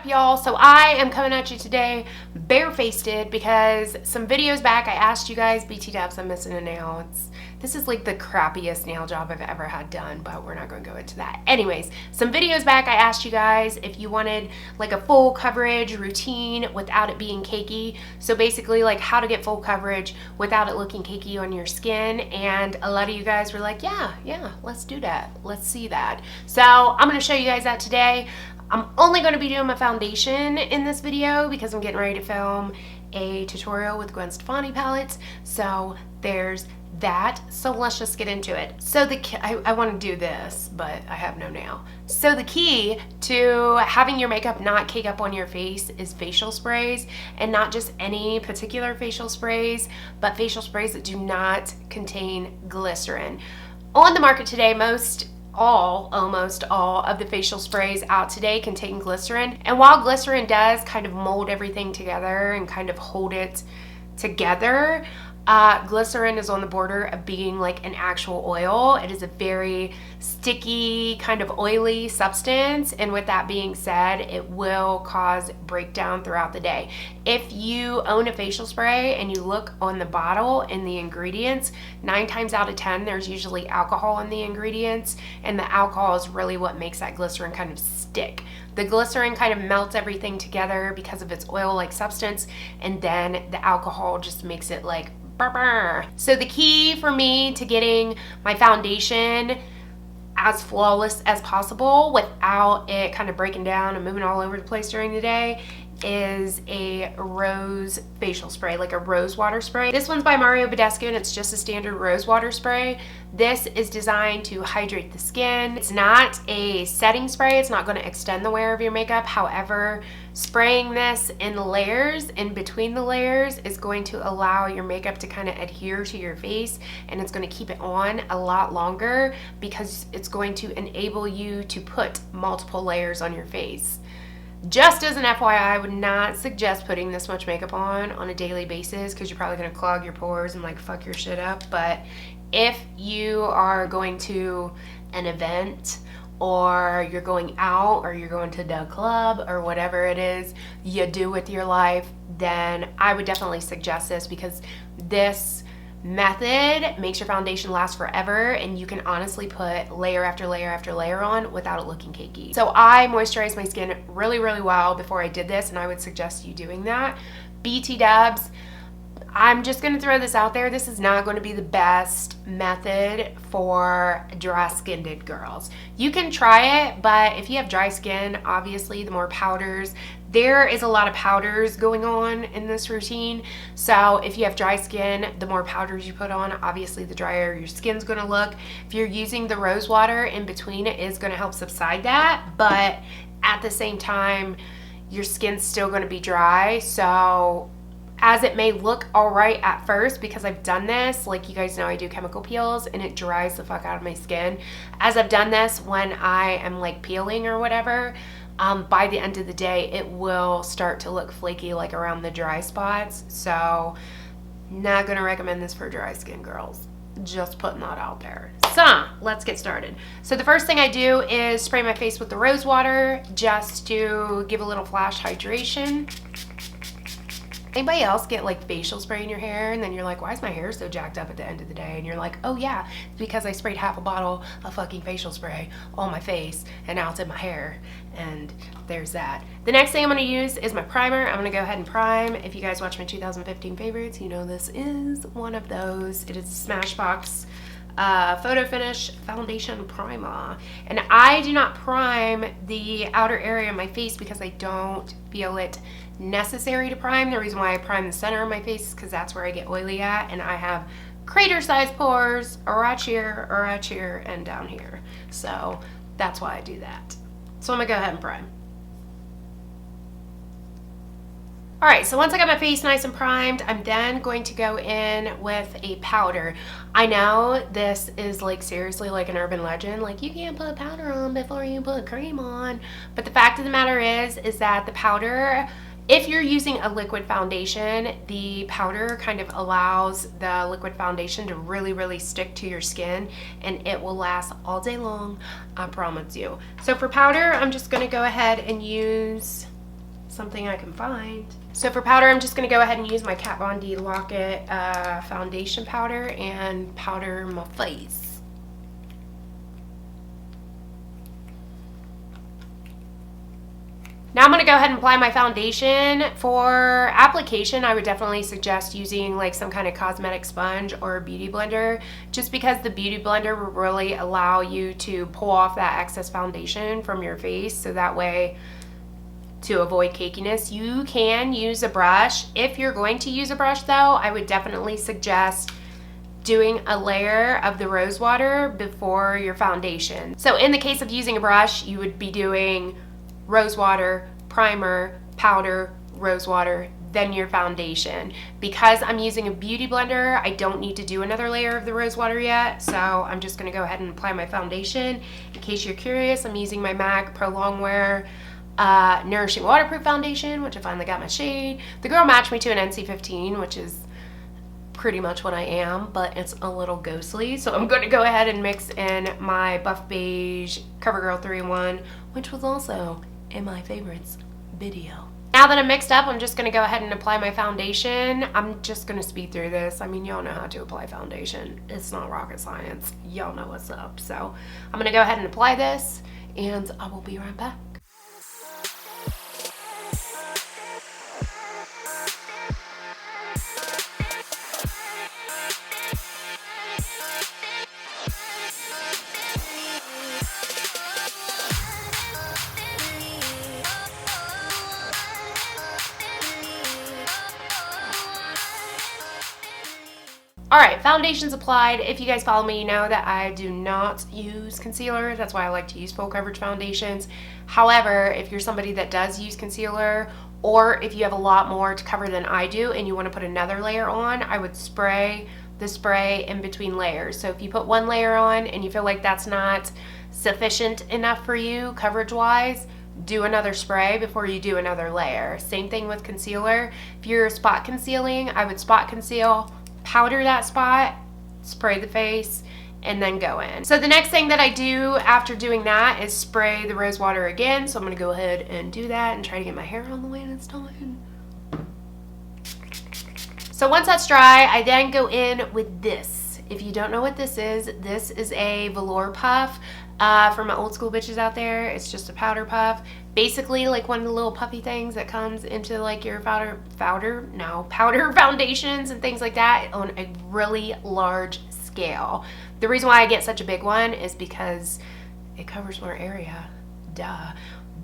up, y'all? So I am coming at you today barefaced because some videos back I asked you guys, BT Dubs, I'm missing a nail. This is like the crappiest nail job I've ever had done, but we're not going to go into that. Anyways, some videos back I asked you guys if you wanted like a full coverage routine without it being cakey. So basically like how to get full coverage without it looking cakey on your skin. And a lot of you guys were like, yeah, let's do that. Let's see that. So I'm going to show you guys that today. I'm only going to be doing my foundation in this video because I'm getting ready to film a tutorial with KatVonD palettes. So there's that. So let's just get into it. So I want to do this, but I have no nail. So the key to having your makeup not cake up on your face is facial sprays, and not just any particular facial sprays, but facial sprays that do not contain glycerin. On the market today, almost all of the facial sprays out today contain glycerin. And while glycerin does kind of mold everything together and kind of hold it together, glycerin is on the border of being like an actual oil. It is a very sticky, kind of oily substance, and with that being said, it will cause breakdown throughout the day. If you own a facial spray and you look on the bottle and the ingredients, 9 times out of 10 there's usually alcohol in the ingredients, and the alcohol is really what makes that glycerin kind of stick. The glycerin kind of melts everything together because of its oil-like substance, and then the alcohol just makes it like burr. So the key for me to getting my foundation as flawless as possible without it kind of breaking down and moving all over the place during the day is a rose facial spray, like a Rosewater spray. This one's by Badescu, and it's just a standard Rosewater spray. This is designed to hydrate the skin. It's not a setting spray. It's not going to extend the wear of your makeup. However, spraying this in layers, in between the layers, is going to allow your makeup to kind of adhere to your face, and it's going to keep it on a lot longer because it's going to enable you to put multiple layers on your face. Just as an FYI, I would not suggest putting this much makeup on a daily basis because you're probably going to clog your pores and like fuck your shit up. But if you are going to an event, or you're going out, or you're going to the club, or whatever it is you do with your life, then I would definitely suggest this, because this method makes your foundation last forever, and you can honestly put layer after layer after layer on without it looking cakey. So I moisturized my skin really well before I did this, and I would suggest you doing that. BT Dubs, I'm just going to throw this out there. This is not going to be the best method for dry skinned girls. You can try it, but if you have dry skin, obviously the more powders. There is a lot of powders going on in this routine. So if you have dry skin, the more powders you put on, obviously the drier your skin's going to look. If you're using the Rosewater in between, it is going to help subside that, but at the same time, your skin's still going to be dry. So as it may look all right at first, because I've done this, like you guys know I do chemical peels and it dries the fuck out of my skin. As I've done this when I am like peeling or whatever, by the end of the day it will start to look flaky like around the dry spots. So not gonna recommend this for dry skin girls. Just putting that out there. So let's get started. So the first thing I do is spray my face with the Rosewater just to give a little flash hydration. Anybody else get like facial spray in your hair and then you're like, why is my hair so jacked up at the end of the day? And you're like, oh yeah, it's because I sprayed half a bottle of fucking facial spray on my face and now it's in my hair. And there's that. The next thing I'm going to use is my primer. I'm going to go ahead and prime. If you guys watch my 2015 favorites, you know this is one of those. It is a SmashBox Photo Finish Foundation Primer. And I do not prime the outer area of my face because I don't feel it necessary to prime. The reason why I prime the center of my face is because that's where I get oily at, and I have crater-sized pores right here, and down here. So that's why I do that. So I'm gonna go ahead and prime. Alright, so once I got my face nice and primed, I'm then going to go in with a powder. I know this is like seriously like an urban legend, like you can't put powder on before you put cream on, but the fact of the matter is that the powder, if you're using a liquid foundation, the powder kind of allows the liquid foundation to really stick to your skin, and it will last all day long, I promise you. So for powder, I'm just going to go ahead and use something I can find. So for powder, I'm just going to go ahead and use my KatVonD Lock-It foundation powder and powder my face. Now I'm going to go ahead and apply my foundation. For application, I would definitely suggest using like some kind of cosmetic sponge or a beauty blender, just because the beauty blender will really allow you to pull off that excess foundation from your face, so that way, to avoid cakiness. You can use a brush. If you're going to use a brush though, I would definitely suggest doing a layer of the Rosewater before your foundation. So in the case of using a brush, you would be doing Rosewater, primer, powder, Rosewater, then your foundation. Because I'm using a beauty blender, I don't need to do another layer of the Rosewater yet, so I'm just going to go ahead and apply my foundation. In case you're curious, I'm using my MAC Prolongwear Nourishing Waterproof Foundation, which I finally got my shade. The girl matched me to an NC15, which is pretty much what I am, but it's a little ghostly. So I'm going to go ahead and mix in my Buff Beige CoverGirl 3-in-1, which was also in my favorites video. Now that I'm mixed up, I'm just going to go ahead and apply my foundation. I'm just going to speed through this. I mean, y'all know how to apply foundation. It's not rocket science. Y'all know what's up. So I'm going to go ahead and apply this, and I will be right back. Alright, foundation's applied. If you guys follow me, you know that I do not use concealer. That's why I like to use full coverage foundations. However, if you're somebody that does use concealer, or if you have a lot more to cover than I do and you want to put another layer on, I would spray the spray in between layers. So if you put one layer on and you feel like that's not sufficient enough for you coverage-wise, do another spray before you do another layer. Same thing with concealer. If you're spot concealing, I would spot conceal, powder that spot, spray the face, and then go in. So the next thing that I do after doing that is spray the Rosewater again. So I'm going to go ahead and do that and try to get my hair on the way it's done. So once that's dry, I then go in with this. If you don't know what this is a Velour Puff. For my old school bitches out there, it's just a powder puff. Basically like one of the little puffy things that comes into like your powder foundations and things like that on a really large scale. The reason why I get such a big one is because it covers more area, duh.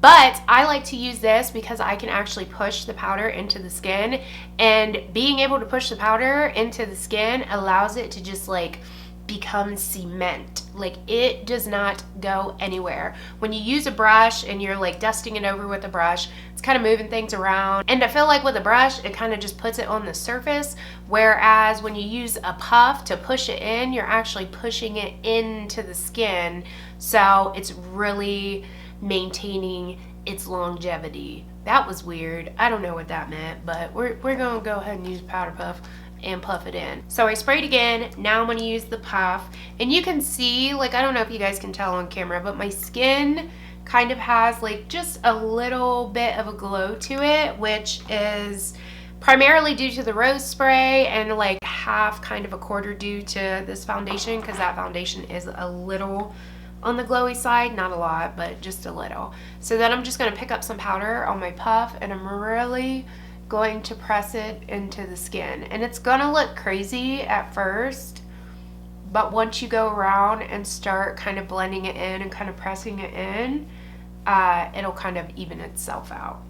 But I like to use this because I can actually push the powder into the skin, and being able to push the powder into the skin allows it to just like become cement. Like, it does not go anywhere. When you use a brush and you're like dusting it over with a brush, it's kind of moving things around, and I feel like with a brush it kind of just puts it on the surface, whereas when you use a puff to push it in, you're actually pushing it into the skin, so it's really maintaining its longevity. That was weird. I don't know what that meant, but we're gonna go ahead and use powder puff and puff it in. So I sprayed again. Now I'm going to use the puff, and you can see, like, I don't know if you guys can tell on camera, but my skin kind of has like just a little bit of a glow to it, which is primarily due to the rose spray, and like half, kind of a quarter, due to this foundation, because that foundation is a little on the glowy side, not a lot, but just a little. So then I'm just going to pick up some powder on my puff, and I'm really going to press it into the skin, and it's gonna look crazy at first, but once you go around and start kind of blending it in and kind of pressing it in, it'll kind of even itself out.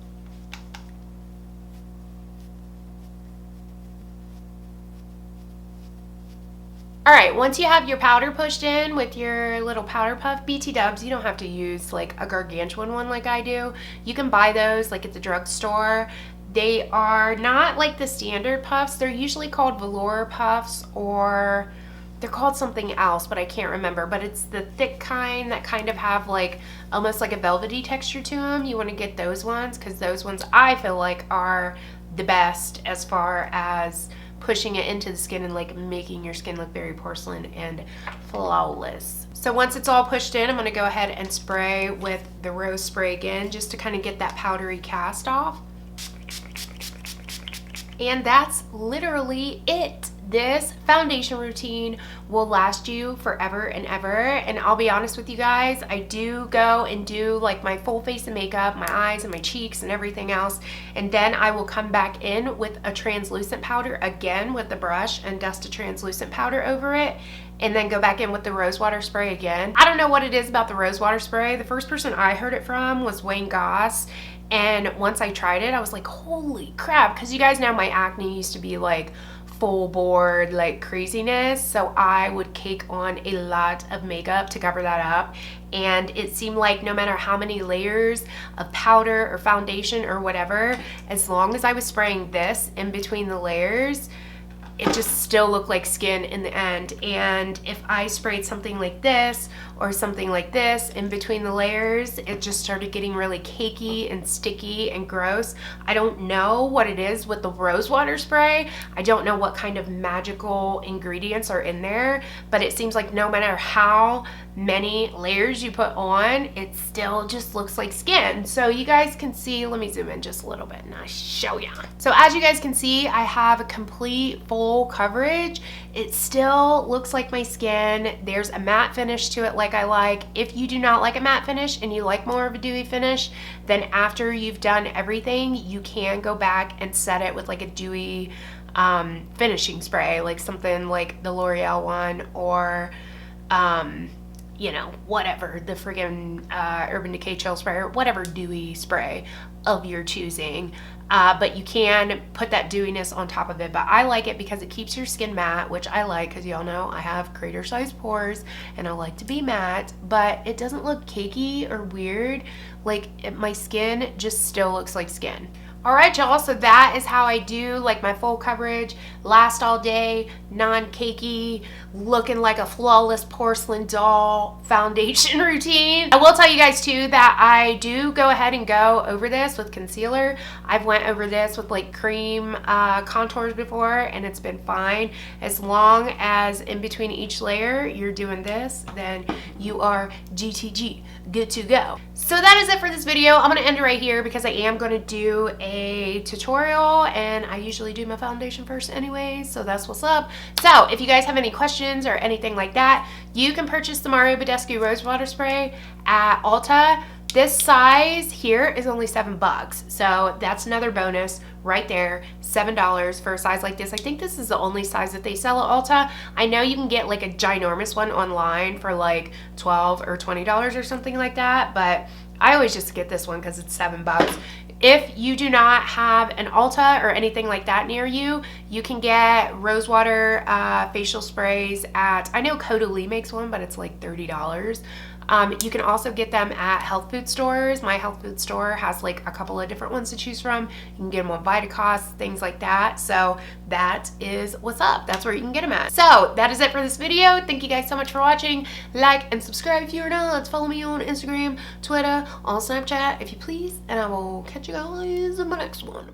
Alright, once you have your powder pushed in with your little powder puff, BT dubs, you don't have to use like a gargantuan one like I do. You can buy those like at the drugstore. They are not like the standard puffs. They're usually called velour puffs, or they're called something else, but I can't remember. But it's the thick kind that kind of have like almost like a velvety texture to them. You want to get those ones, because those ones I feel like are the best as far as pushing it into the skin and like making your skin look very porcelain and flawless. So once it's all pushed in, I'm going to go ahead and spray with the rose spray again, just to kind of get that powdery cast off. And that's literally it. This foundation routine will last you forever and ever. And I'll be honest with you guys, I do go and do like my full face of makeup, my eyes and my cheeks and everything else. And then I will come back in with a translucent powder again with the brush and dust a translucent powder over it. And then go back in with the Rosewater spray again. I don't know what it is about the Rosewater spray. The first person I heard it from was Wayne Goss. And once I tried it, I was like, holy crap. Because you guys know my acne used to be like full board like craziness, so I would cake on a lot of makeup to cover that up, and it seemed like no matter how many layers of powder or foundation or whatever, as long as I was spraying this in between the layers, it just still looked like skin in the end. And if I sprayed something like this or something like this in between the layers, it just started getting really cakey and sticky and gross. I don't know what it is with the Rosewater spray. I don't know what kind of magical ingredients are in there, but it seems like no matter how many layers you put on, it still just looks like skin. So you guys can see, let me zoom in just a little bit and I'll show you. So as you guys can see, I have a complete full coverage. It still looks like my skin. There's a matte finish to it like I like. If you do not like a matte finish and you like more of a dewy finish, then after you've done everything, you can go back and set it with like a dewy finishing spray, like something like the L'Oreal one, or you know, whatever, the friggin' Urban Decay Chill Spray, or whatever dewy spray of your choosing. But you can put that dewiness on top of it. But I like it because it keeps your skin matte, which I like because y'all know I have crater sized pores and I like to be matte, but it doesn't look cakey or weird. Like my skin just still looks like skin. Alright y'all, so that is how I do like my full coverage, last all day, non-cakey, looking like a flawless porcelain doll foundation routine. I will tell you guys too that I do go ahead and go over this with concealer. I've went over this with like cream contours before and it's been fine. As long as in between each layer you're doing this, then you are GTG, good to go. So that is it for this video. I'm going to end it right here because I am going to do a tutorial and I usually do my foundation first anyway, so that's what's up. So if you guys have any questions or anything like that, you can purchase the Badescu Rosewater spray at Ulta. This size here is only $7, so that's another bonus right there. $7 for a size like this. I think this is the only size that they sell at Ulta. I know you can get like a ginormous one online for like $12 or $20 or something like that, but I always just get this one because it's $7. If you do not have an Ulta or anything like that near you, you can get Rosewater facial sprays at, I know Caudalie makes one, but it's like $30. You can also get them at health food stores. My health food store has like a couple of different ones to choose from. You can get them on Vitacost, things like that. So that is what's up. That's where you can get them at. So that is it for this video. Thank you guys so much for watching. Like and subscribe if you're not. Follow me on Instagram, Twitter, on Snapchat if you please. And I will catch you guys in my next one.